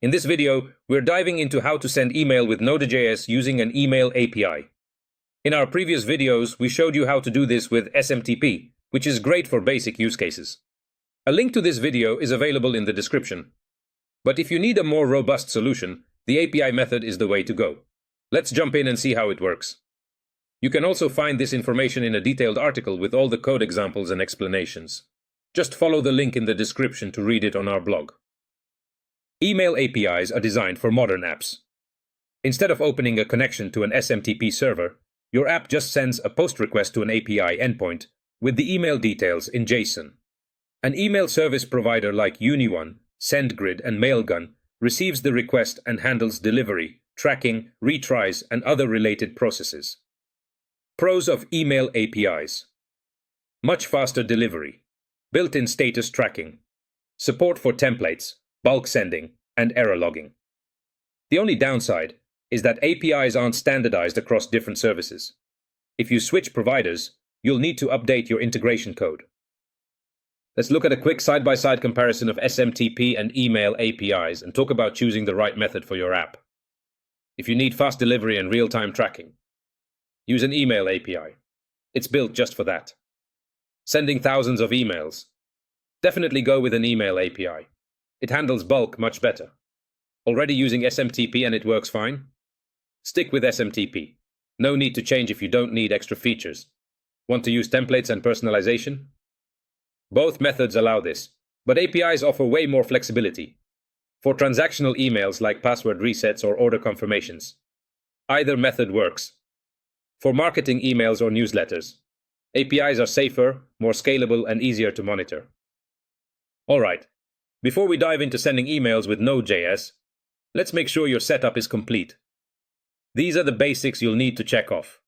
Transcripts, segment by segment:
In this video, we're diving into how to send email with Node.js using an email API. In our previous videos, we showed you how to do this with SMTP, which is great for basic use cases. A link to this video is available in the description. But if you need a more robust solution, the API method is the way to go. Let's jump in and see how it works. You can also find this information in a detailed article with all the code examples and explanations. Just follow the link in the description to read it on our blog. Email APIs are designed for modern apps. Instead of opening a connection to an SMTP server, your app just sends a POST request to an API endpoint with the email details in JSON. An email service provider like UniOne, SendGrid, and Mailgun receives the request and handles delivery, tracking, retries, and other related processes. Pros of email APIs: much faster delivery, built-in status tracking, support for templates, bulk sending, and error logging. The only downside is that APIs aren't standardized across different services. If you switch providers, you'll need to update your integration code. Let's look at a quick side-by-side comparison of SMTP and email APIs and talk about choosing the right method for your app. If you need fast delivery and real-time tracking, use an email API. It's built just for that. Sending thousands of emails, definitely go with an email API. It handles bulk much better. Already using SMTP and it works fine? Stick with SMTP. No need to change if you don't need extra features. Want to use templates and personalization? Both methods allow this, but APIs offer way more flexibility. For transactional emails like password resets or order confirmations, either method works. For marketing emails or newsletters, APIs are safer, more scalable, and easier to monitor. Alright, before we dive into sending emails with Node.js, let's make sure your setup is complete. These are the basics you'll need to check off.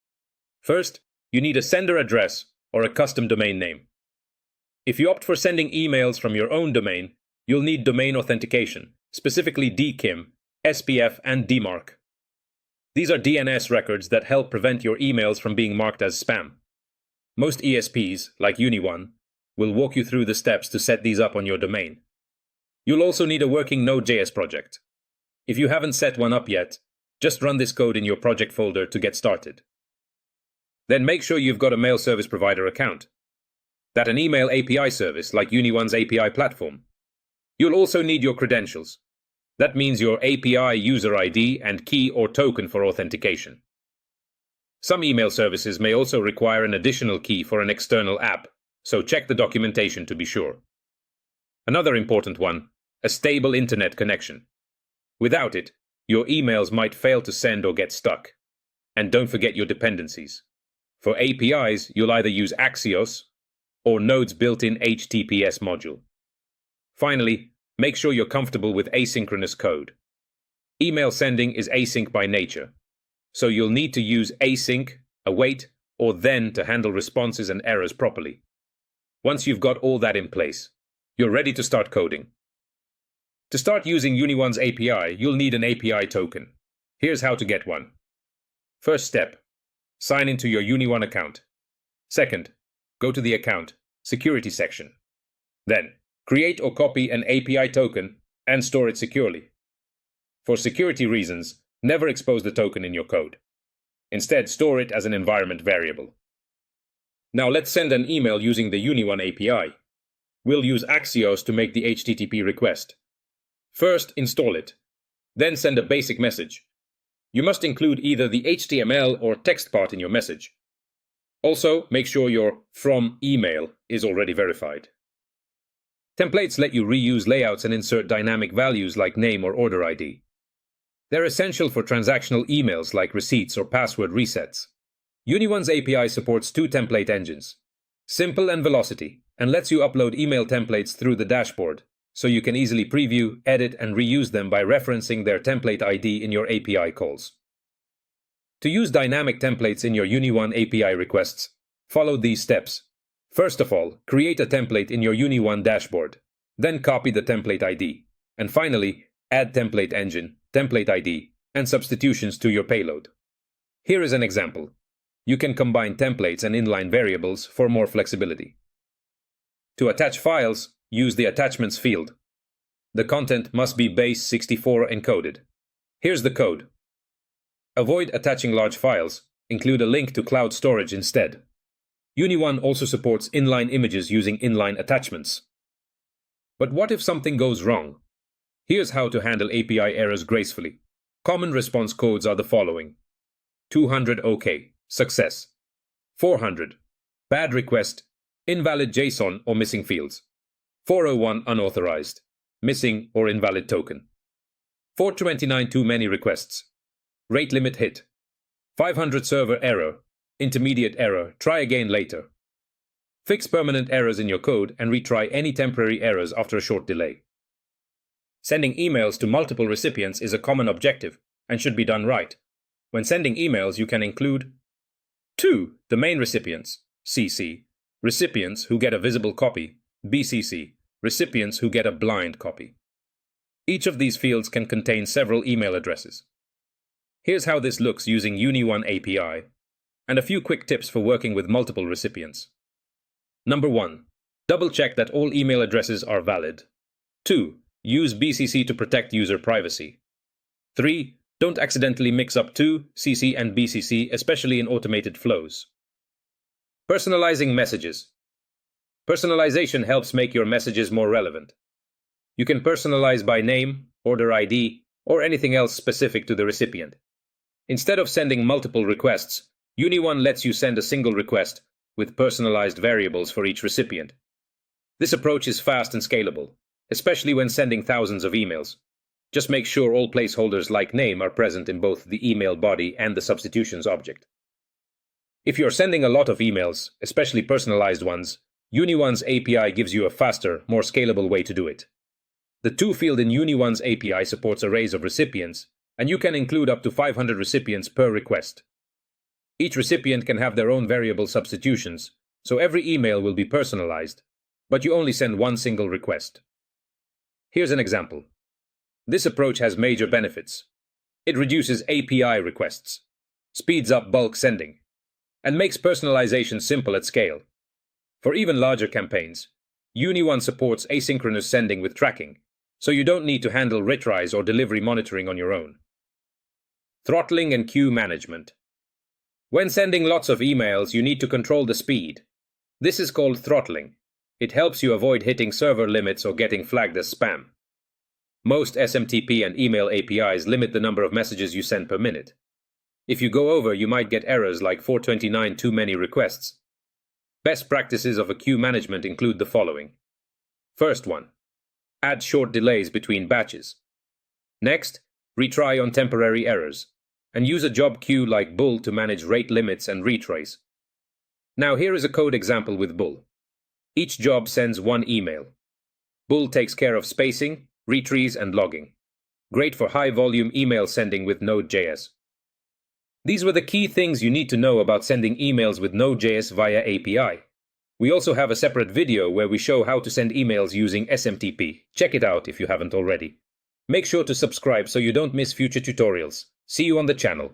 First, you need a sender address or a custom domain name. If you opt for sending emails from your own domain, you'll need domain authentication, specifically DKIM, SPF, and DMARC. These are DNS records that help prevent your emails from being marked as spam. Most ESPs, like UniOne, will walk you through the steps to set these up on your domain. You'll also need a working Node.js project. If you haven't set one up yet, just run this code in your project folder to get started. Then make sure you've got a mail service provider account. That an email API service like UniOne's API platform. You'll also need your credentials. That means your API user ID and key or token for authentication. Some email services may also require an additional key for an external app, so check the documentation to be sure. Another important one, a stable internet connection. Without it, your emails might fail to send or get stuck. And don't forget your dependencies. For APIs, you'll either use Axios or Node's built-in HTTPS module. Finally, make sure you're comfortable with asynchronous code. Email sending is async by nature, so you'll need to use async, await, or then to handle responses and errors properly. Once you've got all that in place, you're ready to start coding. To start using UniOne's API, you'll need an API token. Here's how to get one. First step, sign into your UniOne account. Second, go to the Account, Security section. Then, create or copy an API token and store it securely. For security reasons, never expose the token in your code. Instead, store it as an environment variable. Now let's send an email using the UniOne API. We'll use Axios to make the HTTP request. First, install it. Then send a basic message. You must include either the HTML or text part in your message. Also, make sure your from email is already verified. Templates let you reuse layouts and insert dynamic values like name or order ID. They're essential for transactional emails like receipts or password resets. UniOne's API supports two template engines, Simple and Velocity, and lets you upload email templates through the dashboard, so you can easily preview, edit, and reuse them by referencing their template ID in your API calls. To use dynamic templates in your UniOne API requests, follow these steps. First of all, create a template in your UniOne dashboard. Then copy the template ID. And finally, add template engine, template ID, and substitutions to your payload. Here is an example. You can combine templates and inline variables for more flexibility. To attach files, use the Attachments field. The content must be base 64 encoded. Here's the code. Avoid attaching large files. Include a link to cloud storage instead. UniOne also supports inline images using inline attachments. But what if something goes wrong? Here's how to handle API errors gracefully. Common response codes are the following. 200 OK, success. 400, bad request, invalid JSON or missing fields. 401, unauthorized, missing or invalid token. 429, too many requests. Rate limit hit. 500, server error, intermediate error, try again later. Fix permanent errors in your code and retry any temporary errors after a short delay. Sending emails to multiple recipients is a common objective and should be done right. When sending emails, you can include 2. Domain recipients, CC, recipients who get a visible copy, BCC, recipients who get a blind copy. Each of these fields can contain several email addresses. Here's how this looks using UniOne API, and a few quick tips for working with multiple recipients. Number 1. Double-check that all email addresses are valid. 2. Use BCC to protect user privacy. 3. Don't accidentally mix up 2, CC and BCC, especially in automated flows. Personalizing messages. Personalization helps make your messages more relevant. You can personalize by name, order ID, or anything else specific to the recipient. Instead of sending multiple requests, UniOne lets you send a single request with personalized variables for each recipient. This approach is fast and scalable, especially when sending thousands of emails. Just make sure all placeholders like name are present in both the email body and the substitutions object. If you're sending a lot of emails, especially personalized ones, UniOne's API gives you a faster, more scalable way to do it. The to field in UniOne's API supports arrays of recipients, and you can include up to 500 recipients per request. Each recipient can have their own variable substitutions, so every email will be personalized, but you only send one single request. Here's an example. This approach has major benefits. It reduces API requests, speeds up bulk sending, and makes personalization simple at scale. For even larger campaigns, UniOne supports asynchronous sending with tracking, so you don't need to handle retries or delivery monitoring on your own. Throttling and queue management. When sending lots of emails, you need to control the speed. This is called throttling. It helps you avoid hitting server limits or getting flagged as spam. Most SMTP and email APIs limit the number of messages you send per minute. If you go over, you might get errors like 429, too many requests. Best practices of a queue management include the following. First one, add short delays between batches. Next, retry on temporary errors, and use a job queue like Bull to manage rate limits and retrace. Now here is a code example with Bull. Each job sends one email. Bull takes care of spacing, retries, and logging. Great for high-volume email sending with Node.js. These were the key things you need to know about sending emails with Node.js via API. We also have a separate video where we show how to send emails using SMTP. Check it out if you haven't already. Make sure to subscribe so you don't miss future tutorials. See you on the channel.